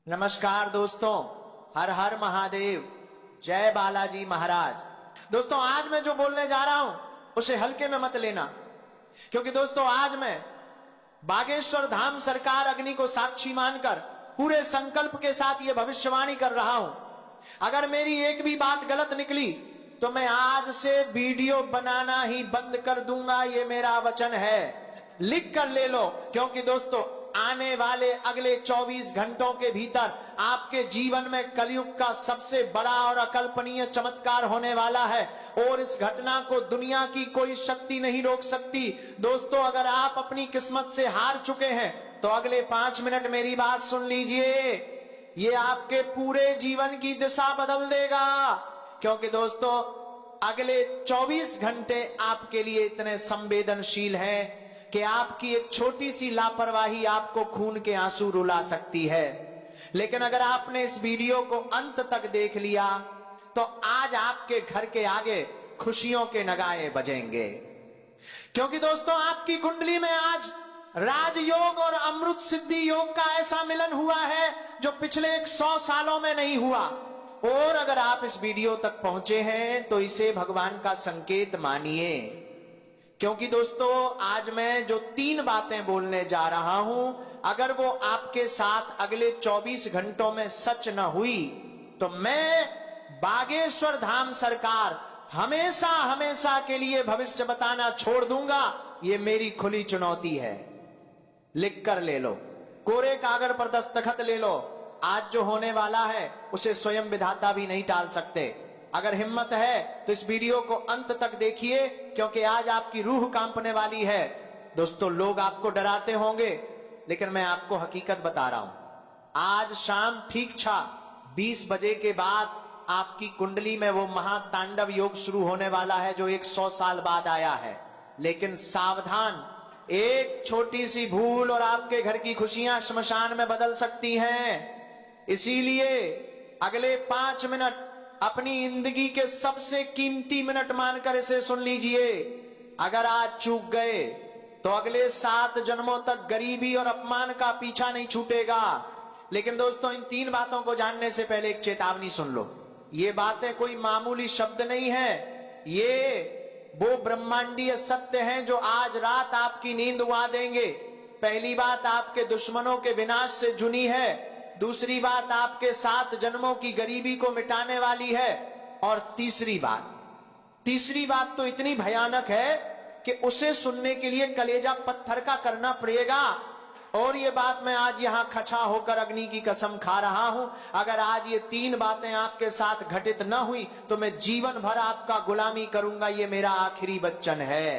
नमस्कार दोस्तों, हर हर महादेव, जय बालाजी महाराज। दोस्तों, आज मैं जो बोलने जा रहा हूं उसे हल्के में मत लेना, क्योंकि दोस्तों आज मैं बागेश्वर धाम सरकार अग्नि को साक्षी मानकर पूरे संकल्प के साथ यह भविष्यवाणी कर रहा हूं। अगर मेरी एक भी बात गलत निकली तो मैं आज से वीडियो बनाना ही बंद कर दूंगा, ये मेरा वचन है। लिख कर ले लो, क्योंकि दोस्तों आने वाले अगले 24 घंटों के भीतर आपके जीवन में कलयुग का सबसे बड़ा और अकल्पनीय चमत्कार होने वाला है और इस घटना को दुनिया की कोई शक्ति नहीं रोक सकती। दोस्तों, अगर आप अपनी किस्मत से हार चुके हैं तो अगले 5 मिनट मेरी बात सुन लीजिए, ये आपके पूरे जीवन की दिशा बदल देगा। क्योंकि दोस्तों अगले 24 घंटे आपके लिए इतने संवेदनशील हैं कि आपकी एक छोटी सी लापरवाही आपको खून के आंसू रुला सकती है। लेकिन अगर आपने इस वीडियो को अंत तक देख लिया तो आज आपके घर के आगे खुशियों के नगाड़े बजेंगे, क्योंकि दोस्तों आपकी कुंडली में आज राजयोग और अमृत सिद्धि योग का ऐसा मिलन हुआ है जो पिछले 100 सालों में नहीं हुआ। और अगर आप इस वीडियो तक पहुंचे हैं तो इसे भगवान का संकेत मानिए, क्योंकि दोस्तों आज मैं जो 3 बातें बोलने जा रहा हूं, अगर वो आपके साथ अगले 24 घंटों में सच न हुई तो मैं बागेश्वर धाम सरकार हमेशा हमेशा के लिए भविष्य बताना छोड़ दूंगा। ये मेरी खुली चुनौती है। लिख कर ले लो, कोरे कागज पर दस्तखत ले लो। आज जो होने वाला है उसे स्वयं विधाता भी नहीं टाल सकते। अगर हिम्मत है तो इस वीडियो को अंत तक देखिए, क्योंकि आज आपकी रूह कांपने वाली है। दोस्तों, लोग आपको डराते होंगे, लेकिन मैं आपको हकीकत बता रहा हूं। आज शाम ठीक 20 बजे के बाद आपकी कुंडली में वो महातांडव योग शुरू होने वाला है जो 100 साल बाद आया है। लेकिन सावधान, एक छोटी सी भूल और आपके घर की खुशियां श्मशान में बदल सकती हैं। इसीलिए अगले 5 मिनट अपनी जिंदगी के सबसे कीमती मिनट मानकर इसे सुन लीजिए। अगर आज चूक गए तो अगले 7 जन्मों तक गरीबी और अपमान का पीछा नहीं छूटेगा। लेकिन दोस्तों, इन 3 बातों को जानने से पहले एक चेतावनी सुन लो। ये बातें कोई मामूली शब्द नहीं है, ये वो ब्रह्मांडीय सत्य हैं जो आज रात आपकी नींद उड़ा देंगे। पहली बात आपके दुश्मनों के विनाश से जुनी है, दूसरी बात आपके 7 जन्मों की गरीबी को मिटाने वाली है, और तीसरी बात तो इतनी भयानक है कि उसे सुनने के लिए कलेजा पत्थर का करना पड़ेगा। और ये बात मैं आज यहां खचा होकर अग्नि की कसम खा रहा हूं, अगर आज ये 3 बातें आपके साथ घटित न हुई तो मैं जीवन भर आपका गुलामी करूंगा। ये मेरा आखिरी वचन है।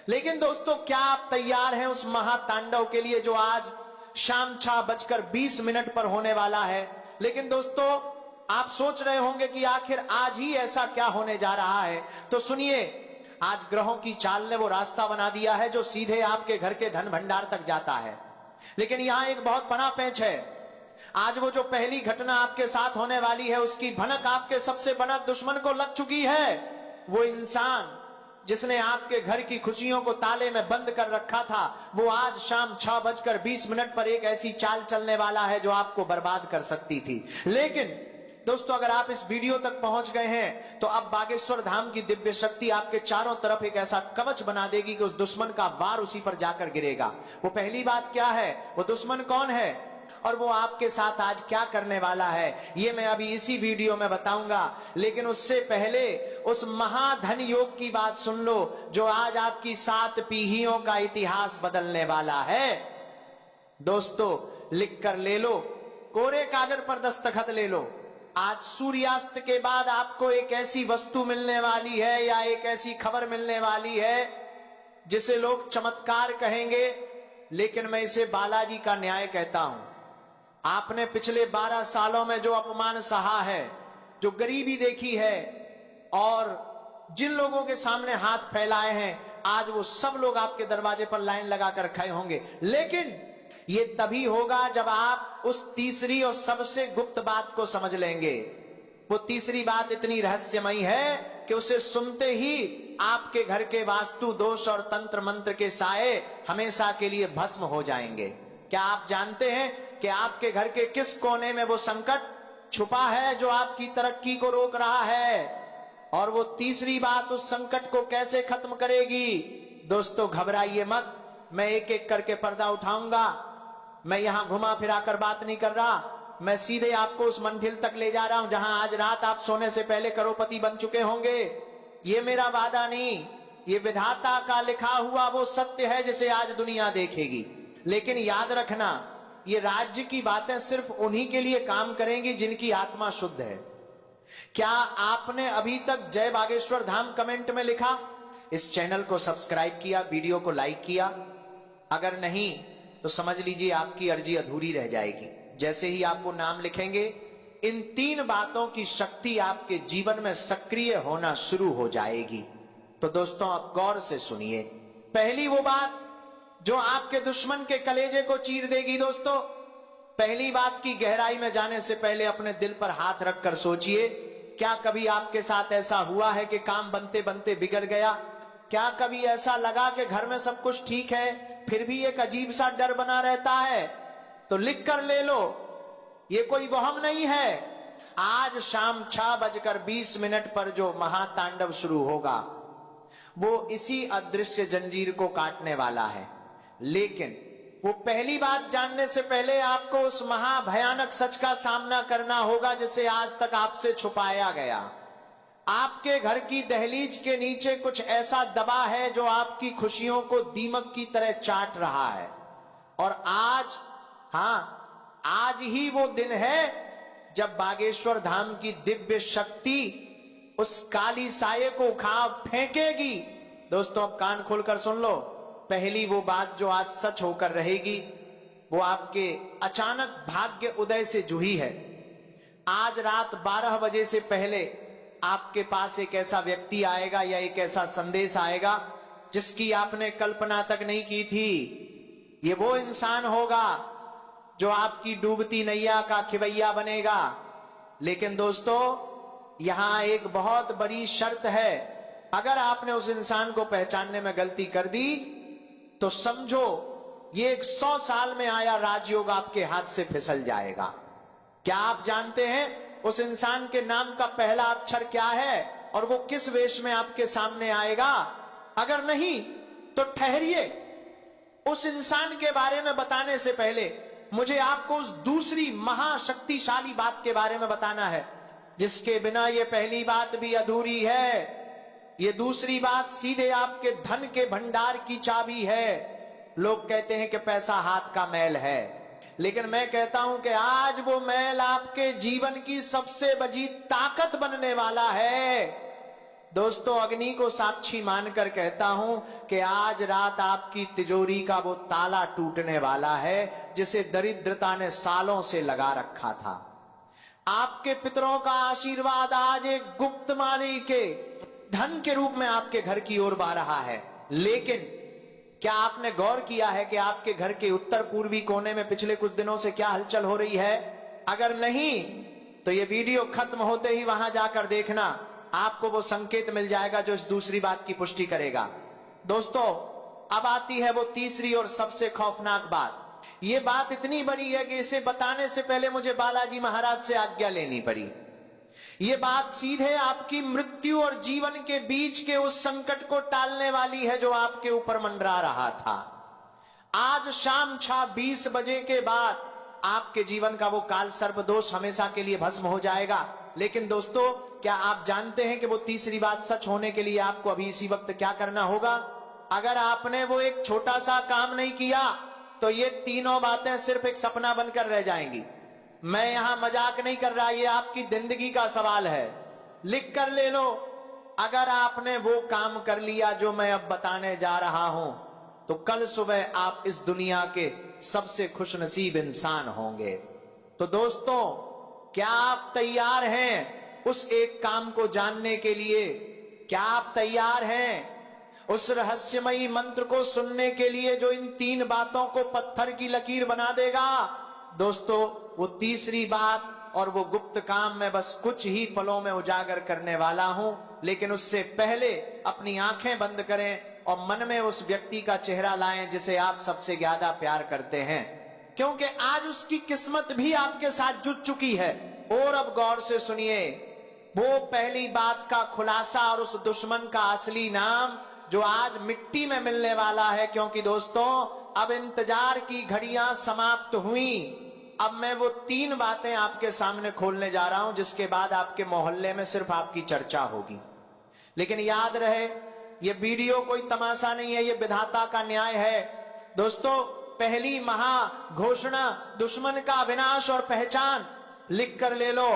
लेकिन दोस्तों, क्या आप तैयार हैं उस महातांडव के लिए जो आज शाम 6:20 पर होने वाला है? लेकिन दोस्तों, आप सोच रहे होंगे कि आखिर आज ही ऐसा क्या होने जा रहा है, तो सुनिए। आज ग्रहों की चाल ने वो रास्ता बना दिया है जो सीधे आपके घर के धन भंडार तक जाता है। लेकिन यहां एक बहुत बड़ा पेंच है। आज वो जो पहली घटना आपके साथ होने वाली है उसकी भनक आपके सबसे बड़ा दुश्मन को लग चुकी है। वो इंसान जिसने आपके घर की खुशियों को ताले में बंद कर रखा था, वो आज शाम 6:20 पर एक ऐसी चाल चलने वाला है जो आपको बर्बाद कर सकती थी। लेकिन दोस्तों, अगर आप इस वीडियो तक पहुंच गए हैं तो अब बागेश्वर धाम की दिव्य शक्ति आपके चारों तरफ एक ऐसा कवच बना देगी कि उस दुश्मन का वार उसी पर जाकर गिरेगा। वो पहली बात क्या है, वो दुश्मन कौन है और वो आपके साथ आज क्या करने वाला है, ये मैं अभी इसी वीडियो में बताऊंगा। लेकिन उससे पहले उस महाधन योग की बात सुन लो जो आज आपकी 7 पीढ़ियों का इतिहास बदलने वाला है। दोस्तों, लिख कर ले लो, कोरे कागज पर दस्तखत ले लो। आज सूर्यास्त के बाद आपको एक ऐसी वस्तु मिलने वाली है या एक ऐसी खबर मिलने वाली है जिसे लोग चमत्कार कहेंगे, लेकिन मैं इसे बालाजी का न्याय कहता हूं। आपने पिछले 12 सालों में जो अपमान सहा है, जो गरीबी देखी है और जिन लोगों के सामने हाथ फैलाए हैं, आज वो सब लोग आपके दरवाजे पर लाइन लगाकर खड़े होंगे। लेकिन ये तभी होगा जब आप उस तीसरी और सबसे गुप्त बात को समझ लेंगे। वो तीसरी बात इतनी रहस्यमयी है कि उसे सुनते ही आपके घर के वास्तु दोष और तंत्र मंत्र के साए हमेशा के लिए भस्म हो जाएंगे। क्या आप जानते हैं कि कि आपके घर के किस कोने में वो संकट छुपा है जो आपकी तरक्की को रोक रहा है, और वो तीसरी बात उस संकट को कैसे खत्म करेगी। दोस्तों घबराइए मत, मैं एक एक करके पर्दा उठाऊंगा। मैं यहां घुमा फिरा कर बात नहीं कर रहा, मैं सीधे आपको उस मंजिल तक ले जा रहा हूं जहां आज रात आप सोने से पहले करोड़पति बन चुके होंगे। ये मेरा वादा नहीं, ये विधाता का लिखा हुआ वो सत्य है जिसे आज दुनिया देखेगी। लेकिन याद रखना, ये राज्य की बातें सिर्फ उन्हीं के लिए काम करेंगी जिनकी आत्मा शुद्ध है। क्या आपने अभी तक जय बागेश्वर धाम कमेंट में लिखा? इस चैनल को सब्सक्राइब किया, वीडियो को लाइक किया? अगर नहीं तो समझ लीजिए आपकी अर्जी अधूरी रह जाएगी। जैसे ही आप वो नाम लिखेंगे, इन 3 बातों की शक्ति आपके जीवन में सक्रिय होना शुरू हो जाएगी। तो दोस्तों आप गौर से सुनिए। पहली वो बात जो आपके दुश्मन के कलेजे को चीर देगी। दोस्तों पहली बात की गहराई में जाने से पहले अपने दिल पर हाथ रखकर सोचिए, क्या कभी आपके साथ ऐसा हुआ है कि काम बनते बनते बिगड़ गया? क्या कभी ऐसा लगा कि घर में सब कुछ ठीक है फिर भी एक अजीब सा डर बना रहता है? तो लिख कर ले लो, ये कोई वहम नहीं है। आज शाम 6:20 पर जो महातांडव शुरू होगा वो इसी अदृश्य जंजीर को काटने वाला है। लेकिन वो पहली बात जानने से पहले आपको उस महाभयानक सच का सामना करना होगा जिसे आज तक आपसे छुपाया गया। आपके घर की दहलीज के नीचे कुछ ऐसा दबा है जो आपकी खुशियों को दीमक की तरह चाट रहा है। और आज, हाँ, आज ही वो दिन है जब बागेश्वर धाम की दिव्य शक्ति उस काली साये को उखाड़ फेंकेगी। दोस्तों अब कान खोलकर सुन लो। पहली वो बात जो आज सच होकर रहेगी वो आपके अचानक भाग्य उदय से जुड़ी है। आज रात 12 बजे से पहले आपके पास एक ऐसा व्यक्ति आएगा या एक ऐसा संदेश आएगा जिसकी आपने कल्पना तक नहीं की थी। ये वो इंसान होगा जो आपकी डूबती नैया का खिवैया बनेगा। लेकिन दोस्तों यहां एक बहुत बड़ी शर्त है, अगर आपने उस इंसान को पहचानने में गलती कर दी तो समझो ये एक 100 साल में आया राजयोग आपके हाथ से फिसल जाएगा। क्या आप जानते हैं उस इंसान के नाम का पहला अक्षर क्या है और वो किस वेश में आपके सामने आएगा? अगर नहीं तो ठहरिए, उस इंसान के बारे में बताने से पहले मुझे आपको उस दूसरी महाशक्तिशाली बात के बारे में बताना है जिसके बिना ये पहली बात भी अधूरी है। ये दूसरी बात सीधे आपके धन के भंडार की चाबी है। लोग कहते हैं कि पैसा हाथ का मैल है, लेकिन मैं कहता हूं कि आज वो मैल आपके जीवन की सबसे बड़ी ताकत बनने वाला है। दोस्तों अग्नि को साक्षी मानकर कहता हूं कि आज रात आपकी तिजोरी का वो ताला टूटने वाला है जिसे दरिद्रता ने सालों से लगा रखा था। आपके पितरों का आशीर्वाद आज एक गुप्त माली के धन के रूप में आपके घर की ओर बह रहा है। लेकिन क्या आपने गौर किया है कि आपके घर के उत्तर पूर्वी कोने में पिछले कुछ दिनों से क्या हलचल हो रही है? अगर नहीं तो ये वीडियो खत्म होते ही वहां जाकर देखना, आपको वो संकेत मिल जाएगा जो इस दूसरी बात की पुष्टि करेगा। दोस्तों अब आती है वो तीसरी और सबसे खौफनाक बात। ये बात इतनी बड़ी है कि इसे बताने से पहले मुझे बालाजी महाराज से आज्ञा लेनी पड़ी। ये बात सीधे आपकी मृत्यु और जीवन के बीच के उस संकट को टालने वाली है जो आपके ऊपर मंडरा रहा था। आज शाम 6:20 बजे के बाद आपके जीवन का वो काल सर्प दोष हमेशा के लिए भस्म हो जाएगा। लेकिन दोस्तों क्या आप जानते हैं कि वो तीसरी बात सच होने के लिए आपको अभी इसी वक्त क्या करना होगा? अगर आपने वो एक छोटा सा काम नहीं किया तो ये तीनों बातें सिर्फ एक सपना बनकर रह जाएंगी। मैं यहां मजाक नहीं कर रहा, ये आपकी जिंदगी का सवाल है। लिख कर ले लो, अगर आपने वो काम कर लिया जो मैं अब बताने जा रहा हूं तो कल सुबह आप इस दुनिया के सबसे खुशनसीब इंसान होंगे। तो दोस्तों क्या आप तैयार हैं उस एक काम को जानने के लिए? क्या आप तैयार हैं उस रहस्यमयी मंत्र को सुनने के लिए जो इन 3 बातों को पत्थर की लकीर बना देगा? दोस्तों वो तीसरी बात और वो गुप्त काम मैं बस कुछ ही पलों में उजागर करने वाला हूं। लेकिन उससे पहले अपनी आंखें बंद करें और मन में उस व्यक्ति का चेहरा लाएं जिसे आप सबसे ज्यादा प्यार करते हैं। क्योंकि आज उसकी किस्मत भी आपके साथ जुट चुकी है। और अब गौर से सुनिए वो पहली बात का खुलासा और उस दुश्मन का असली नाम जो आज मिट्टी में मिलने वाला है। क्योंकि दोस्तों अब इंतजार की घड़ियां समाप्त हुई। अब मैं वो 3 बातें आपके सामने खोलने जा रहा हूं जिसके बाद आपके मोहल्ले में सिर्फ आपकी चर्चा होगी। लेकिन याद रहे ये वीडियो कोई तमाशा नहीं है, ये विधाता का न्याय है। दोस्तों पहली महाघोषणा दुश्मन का विनाश और पहचान लिख कर ले लो।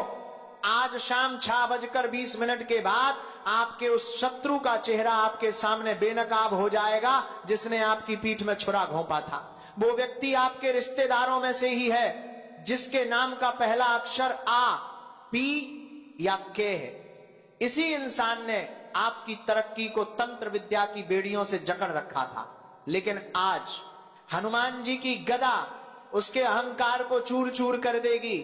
आज शाम 6:20 के बाद आपके उस शत्रु का चेहरा आपके सामने बेनकाब हो जाएगा जिसने आपकी पीठ में छुरा घोंपा था। वो व्यक्ति आपके रिश्तेदारों में से ही है जिसके नाम का पहला अक्षर आ, पी या के है। इसी इंसान ने आपकी तरक्की को तंत्र विद्या की बेड़ियों से जकड़ रखा था। लेकिन आज हनुमान जी की गदा उसके अहंकार को चूर चूर कर देगी।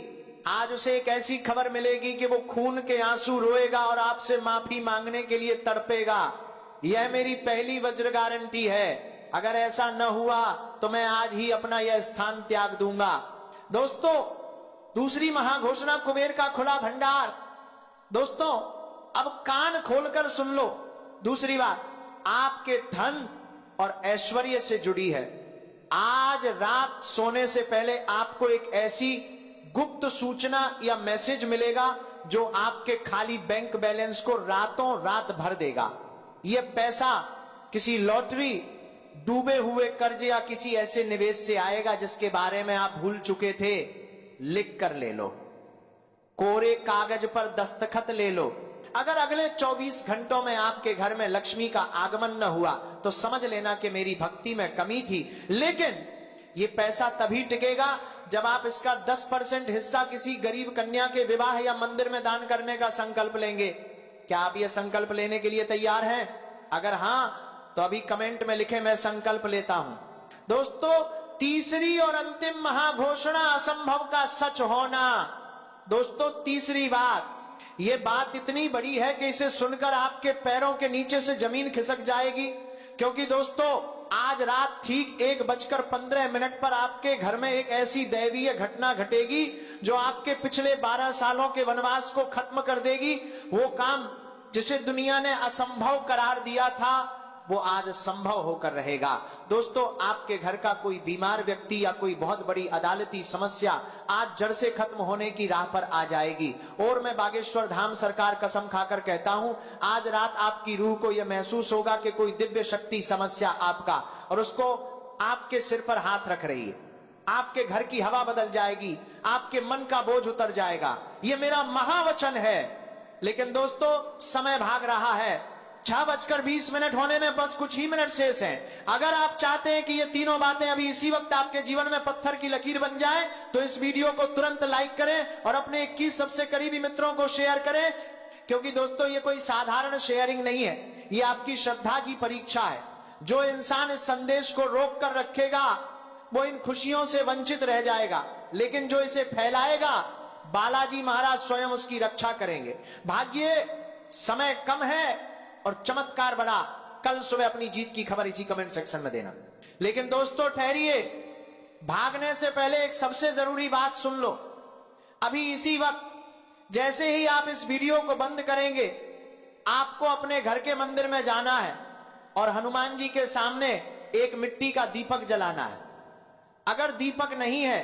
आज उसे एक ऐसी खबर मिलेगी कि वो खून के आंसू रोएगा और आपसे माफी मांगने के लिए तड़पेगा। यह मेरी पहली वज्र गारंटी है। अगर ऐसा न हुआ तो मैं आज ही अपना यह स्थान त्याग दूंगा। दोस्तों दूसरी महाघोषणा कुबेर का खुला भंडार। दोस्तों अब कान खोलकर सुन लो। दूसरी बात आपके धन और ऐश्वर्य से जुड़ी है। आज रात सोने से पहले आपको एक ऐसी गुप्त सूचना या मैसेज मिलेगा जो आपके खाली बैंक बैलेंस को रातों रात भर देगा। यह पैसा किसी लॉटरी, डूबे हुए कर्ज या किसी ऐसे निवेश से आएगा जिसके बारे में आप भूल चुके थे। लिख कर ले लो, कोरे कागज पर दस्तखत ले लो। अगर अगले 24 घंटों में आपके घर में लक्ष्मी का आगमन न हुआ तो समझ लेना कि मेरी भक्ति में कमी थी। लेकिन यह पैसा तभी टिकेगा जब आप इसका 10% हिस्सा किसी गरीब कन्या के विवाह या मंदिर में दान करने का संकल्प लेंगे। क्या आप यह संकल्प लेने के लिए तैयार हैं? अगर हां तो अभी कमेंट में लिखें मैं संकल्प लेता हूं। दोस्तों तीसरी और अंतिम महाघोषणा असंभव का सच होना। दोस्तों तीसरी बात, यह बात इतनी बड़ी है कि इसे सुनकर आपके पैरों के नीचे से जमीन खिसक जाएगी। क्योंकि दोस्तों आज रात ठीक 1:15 पर आपके घर में एक ऐसी दैवीय घटना घटेगी जो आपके पिछले 12 सालों के वनवास को खत्म कर देगी। वो काम जिसे दुनिया ने असंभव करार दिया था वो आज संभव होकर रहेगा। दोस्तों आपके घर का कोई बीमार व्यक्ति या कोई बहुत बड़ी अदालती समस्या आज जड़ से खत्म होने की राह पर आ जाएगी। और मैं बागेश्वर धाम सरकार कसम खाकर कहता हूं आज रात आपकी रूह को यह महसूस होगा कि कोई दिव्य शक्ति समस्या आपका और उसको आपके सिर पर हाथ रख रही है। आपके घर की हवा बदल जाएगी, आपके मन का बोझ उतर जाएगा। यह मेरा महावचन है। लेकिन दोस्तों समय भाग रहा है। 6:20 होने में बस कुछ ही मिनट शेष हैं। अगर आप चाहते हैं कि ये तीनों बातें अभी इसी वक्त आपके जीवन में पत्थर की लकीर बन जाएं, तो इस वीडियो को तुरंत लाइक करें और अपने 21 सबसे करीबी मित्रों को शेयर करें। क्योंकि दोस्तों ये कोई साधारण शेयरिंग नहीं है, ये आपकी श्रद्धा की परीक्षा है। जो इंसान इस संदेश को रोक कर रखेगा वो इन खुशियों से वंचित रह जाएगा, लेकिन जो इसे फैलाएगा बालाजी महाराज स्वयं उसकी रक्षा करेंगे। भाग्य समय कम है और चमत्कार बड़ा। कल सुबह अपनी जीत की खबर इसी कमेंट सेक्शन में देना। लेकिन दोस्तों ठहरिए, भागने से पहले एक सबसे जरूरी बात सुन लो। अभी इसी वक्त जैसे ही आप इस वीडियो को बंद करेंगे आपको अपने घर के मंदिर में जाना है और हनुमान जी के सामने एक मिट्टी का दीपक जलाना है। अगर दीपक नहीं है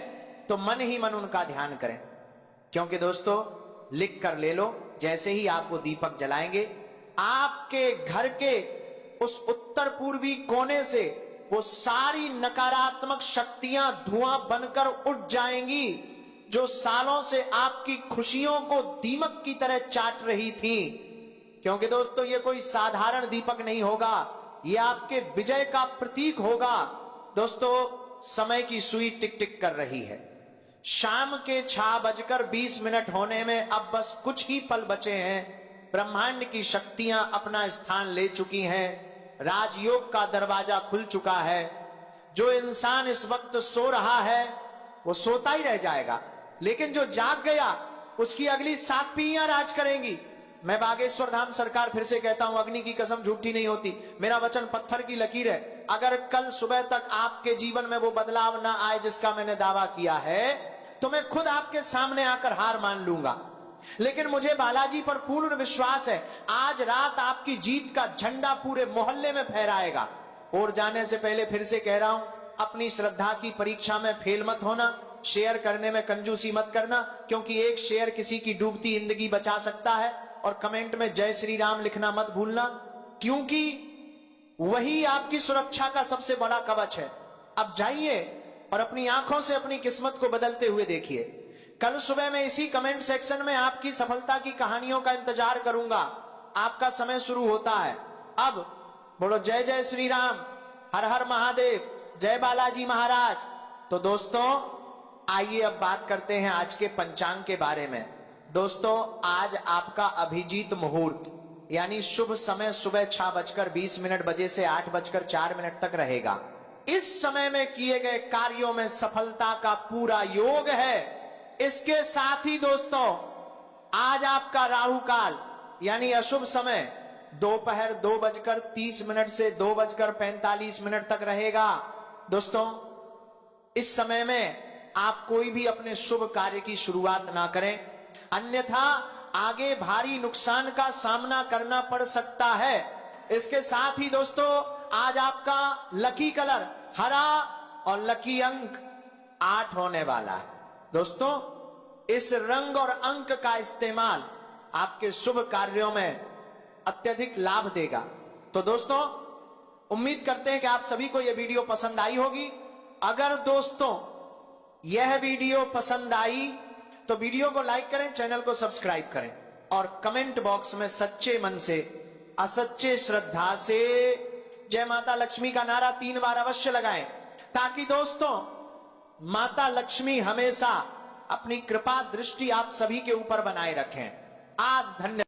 तो मन ही मन उनका ध्यान करें। क्योंकि दोस्तों लिख कर ले लो, जैसे ही आप वो दीपक जलाएंगे आपके घर के उस उत्तर पूर्वी कोने से वो सारी नकारात्मक शक्तियां धुआं बनकर उठ जाएंगी जो सालों से आपकी खुशियों को दीमक की तरह चाट रही थी। क्योंकि दोस्तों ये कोई साधारण दीपक नहीं होगा, ये आपके विजय का प्रतीक होगा। दोस्तों समय की सुई टिक टिक कर रही है। शाम के 6:20 होने में अब बस कुछ ही पल बचे हैं। ब्रह्मांड की शक्तियां अपना स्थान ले चुकी हैं। राजयोग का दरवाजा खुल चुका है। जो इंसान इस वक्त सो रहा है वो सोता ही रह जाएगा, लेकिन जो जाग गया उसकी अगली 7 पीढ़ियां राज करेंगी। मैं बागेश्वर धाम सरकार फिर से कहता हूं, अग्नि की कसम झूठी नहीं होती, मेरा वचन पत्थर की लकीर है। अगर कल सुबह तक आपके जीवन में वो बदलाव ना आए जिसका मैंने दावा किया है, तो मैं खुद आपके सामने आकर हार मान लूंगा। लेकिन मुझे बालाजी पर पूर्ण विश्वास है, आज रात आपकी जीत का झंडा पूरे मोहल्ले में फहराएगा। और जाने से पहले फिर से कह रहा हूं, अपनी श्रद्धा की परीक्षा में फेल मत होना, शेयर करने में कंजूसी मत करना, क्योंकि एक शेयर किसी की डूबती जिंदगी बचा सकता है। और कमेंट में जय श्री राम लिखना मत भूलना, क्योंकि वही आपकी सुरक्षा का सबसे बड़ा कवच है। अब जाइए और अपनी आंखों से अपनी किस्मत को बदलते हुए देखिए। कल सुबह मैं इसी कमेंट सेक्शन में आपकी सफलता की कहानियों का इंतजार करूंगा। आपका समय शुरू होता है अब। बोलो जय जय श्री राम, हर हर महादेव, जय बालाजी महाराज। तो दोस्तों आइए अब बात करते हैं आज के पंचांग के बारे में। दोस्तों आज आपका अभिजीत मुहूर्त यानी शुभ समय सुबह 6:20 बजे से 8:04 तक रहेगा। इस समय में किए गए कार्यों में सफलता का पूरा योग है। इसके साथ ही दोस्तों आज आपका राहु काल यानी अशुभ समय दोपहर 2:30 से 2:45 तक रहेगा। दोस्तों इस समय में आप कोई भी अपने शुभ कार्य की शुरुआत ना करें, अन्यथा आगे भारी नुकसान का सामना करना पड़ सकता है। इसके साथ ही दोस्तों आज आपका लकी कलर हरा और लकी अंक 8 होने वाला है। दोस्तों इस रंग और अंक का इस्तेमाल आपके शुभ कार्यों में अत्यधिक लाभ देगा। तो दोस्तों उम्मीद करते हैं कि आप सभी को यह वीडियो पसंद आई होगी। अगर दोस्तों यह वीडियो पसंद आई तो वीडियो को लाइक करें, चैनल को सब्सक्राइब करें और कमेंट बॉक्स में सच्चे मन से असच्चे श्रद्धा से जय माता लक्ष्मी का नारा 3 बार अवश्य लगाएं, ताकि दोस्तों माता लक्ष्मी हमेशा अपनी कृपा दृष्टि आप सभी के ऊपर बनाए रखें। आज धन्यवाद।